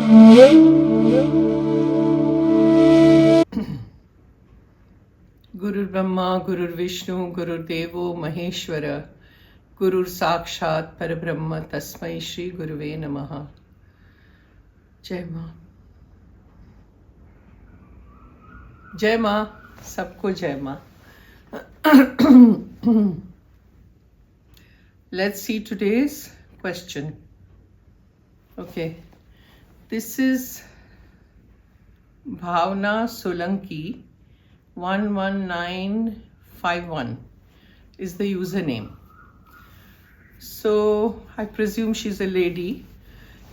Guru Brahma, Guru Vishnu, Guru Devo Maheshwara, Guru Sakshat Parabrahma Tasmai Shri Guruve Namaha. Jai Ma. Jai Ma, sabko Jai Ma. Let's see today's question. Okay, this is Bhavna Solanki 11951 is the username. So I presume she's a lady.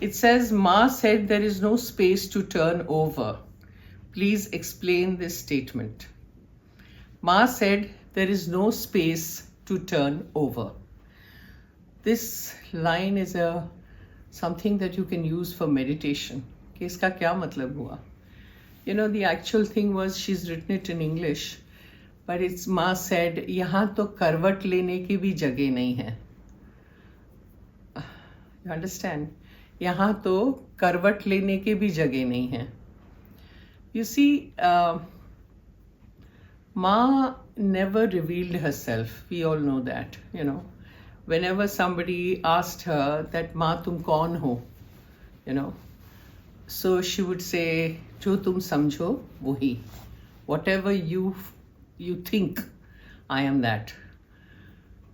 It says, Ma said there is no space to turn over. Please explain this statement. Ma said there is no space to turn over. This line is something that you can use for meditation. कि इसका क्या मतलब हुआ? You know, the actual thing was she's written it in English, but it's Ma said, यहाँ तो करवट लेने की भी जगह नहीं है. You understand? यहाँ तो करवट लेने की भी जगह नहीं है. You see, Ma never revealed herself. We all know that, you know. Whenever somebody asked her that Ma tum kaun ho, you know, so she would say, जो तुम समझो वही. Whatever you think, I am that.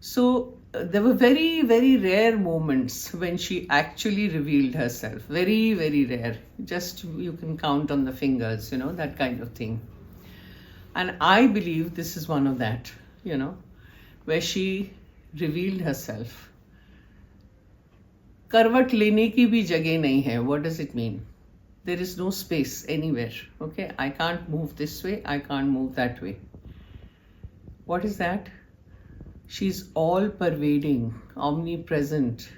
So there were very, very rare moments when she actually revealed herself. Very, very rare. Just you can count on the fingers, you know, that kind of thing. And I believe this is one of that, you know, where she revealed herself. करवट लेने की भी जगह नहीं है. What does it mean? There is no space anywhere. Okay, I can't move this way, I can't move that way. What is that? She's all pervading, omnipresent.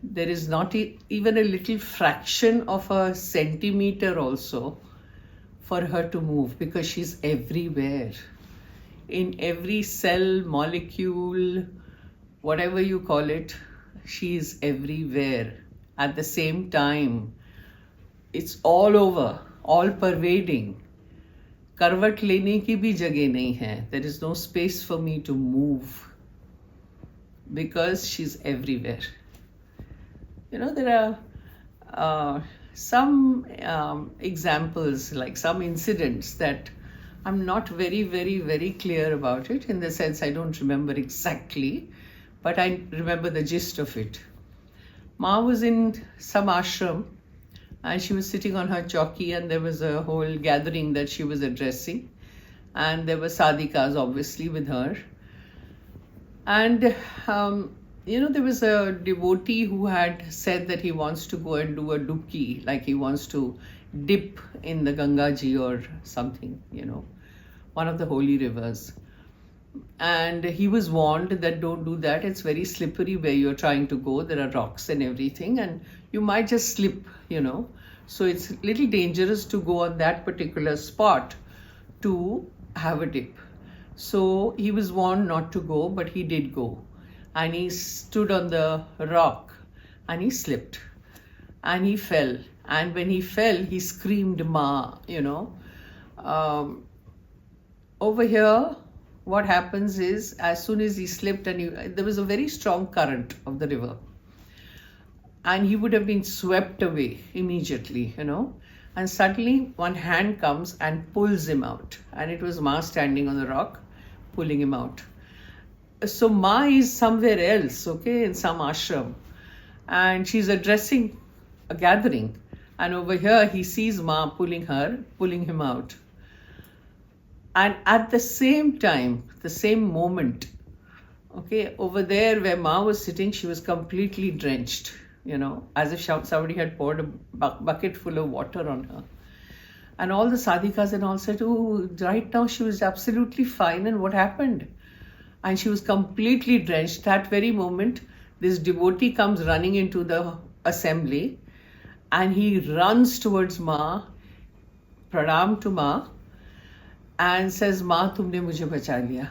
There is not even a little fraction of a centimeter also for her to move, because she's everywhere. In every cell, molecule, whatever you call it, she is everywhere at the same time. It's all over, all pervading. करवट लेने की भी जगह नहीं है. There is no space for me to move because she's everywhere. You know, there are some examples, like some incidents that I'm not very, very, very clear about it, in the sense I don't remember exactly, but I remember the gist of it. Ma was in some ashram, and she was sitting on her chauki, and there was a whole gathering that she was addressing, and there were sadhikas obviously with her. And you know, there was a devotee who had said that he wants to go and do a dubki, like he wants to dip in the Ganga Ji or something, you know, one of the holy rivers. And he was warned that don't do that, it's very slippery where you're trying to go, there are rocks and everything, and you might just slip, you know. So it's a little dangerous to go on that particular spot to have a dip. So he was warned not to go, but he did go. And he stood on the rock and he slipped and he fell. And when he fell, he screamed, Ma, you know. Over here, what happens is, as soon as he slipped, and there was a very strong current of the river, and he would have been swept away immediately, you know. And suddenly one hand comes and pulls him out, and it was Ma standing on the rock pulling him out. So Ma is somewhere else, okay, in some ashram, and she's addressing a gathering, and over here he sees Ma pulling him out. And at the same time, the same moment, okay, over there where Ma was sitting, she was completely drenched, you know, as if somebody had poured a bucket full of water on her. And all the sadhikas and all said, oh, right now she was absolutely fine, and what happened? And she was completely drenched. That very moment, this devotee comes running into the assembly, and he runs towards Ma, pranam to Ma, and says, Ma, tumne mujhe bacha liya.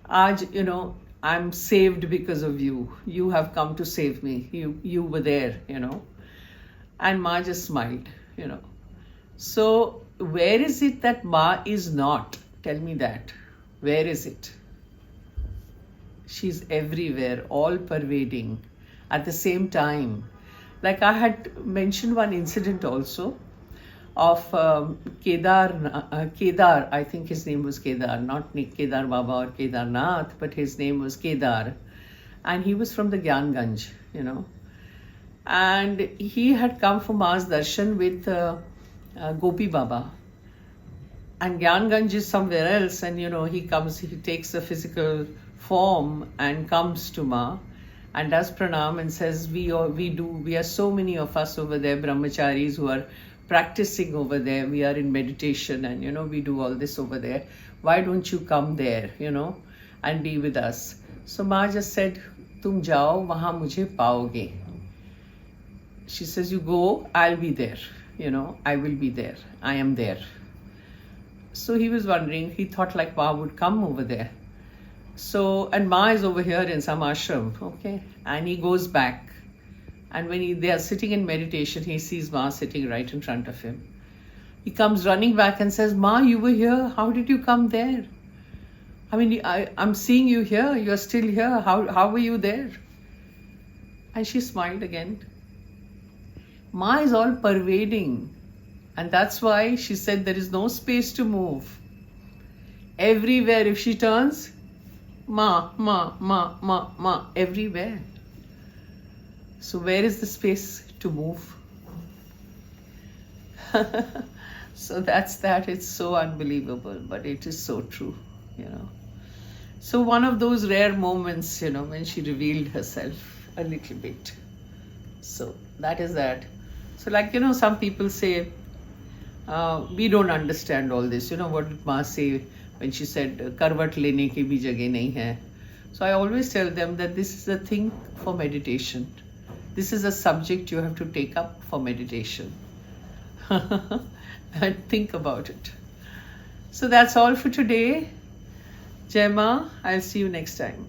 Aaj, you know, I'm saved because of you. You have come to save me. You were there, you know. And Ma just smiled, you know. So where is it that Ma is not? Tell me that. Where is it? She's everywhere, all pervading at the same time. Like I had mentioned one incident also of Kedar, I think his name was Kedar, not Kedar Baba or Kedarnath, but his name was Kedar. And he was from the Gyanganj, you know. And he had come for Ma's darshan with Gopi Baba. And Gyanganj is somewhere else, and you know, he takes a physical form and comes to Ma and does pranam and says, we are so many of us over there, brahmacharis who are practicing over there, we are in meditation, and you know, we do all this over there. Why don't you come there, you know, and be with us? So Ma just said, tum jao, wahan mujhe paoge. She says, you go, I'll be there, you know, I will be there, I am there. So he was wondering, he thought like Ma would come over there. So, and Ma is over here in some ashram, okay, and he goes back. And when they are sitting in meditation, he sees Ma sitting right in front of him. He comes running back and says, Ma, you were here. How did you come there? I mean, I'm seeing you here. You're still here. How were you there? And she smiled again. Ma is all pervading. And that's why she said there is no space to move. Everywhere, if she turns, Ma, everywhere. So where is the space to move? So that's that. It's so unbelievable, but it is so true, you know. So one of those rare moments, you know, when she revealed herself a little bit. So that is that. So like, you know, some people say, we don't understand all this. You know, what did Ma say when she said, karvat lene ki bhi jagah nahi hai? So I always tell them that this is a thing for meditation. This is a subject you have to take up for meditation. And think about it. So that's all for today. Jai Ma, I'll see you next time.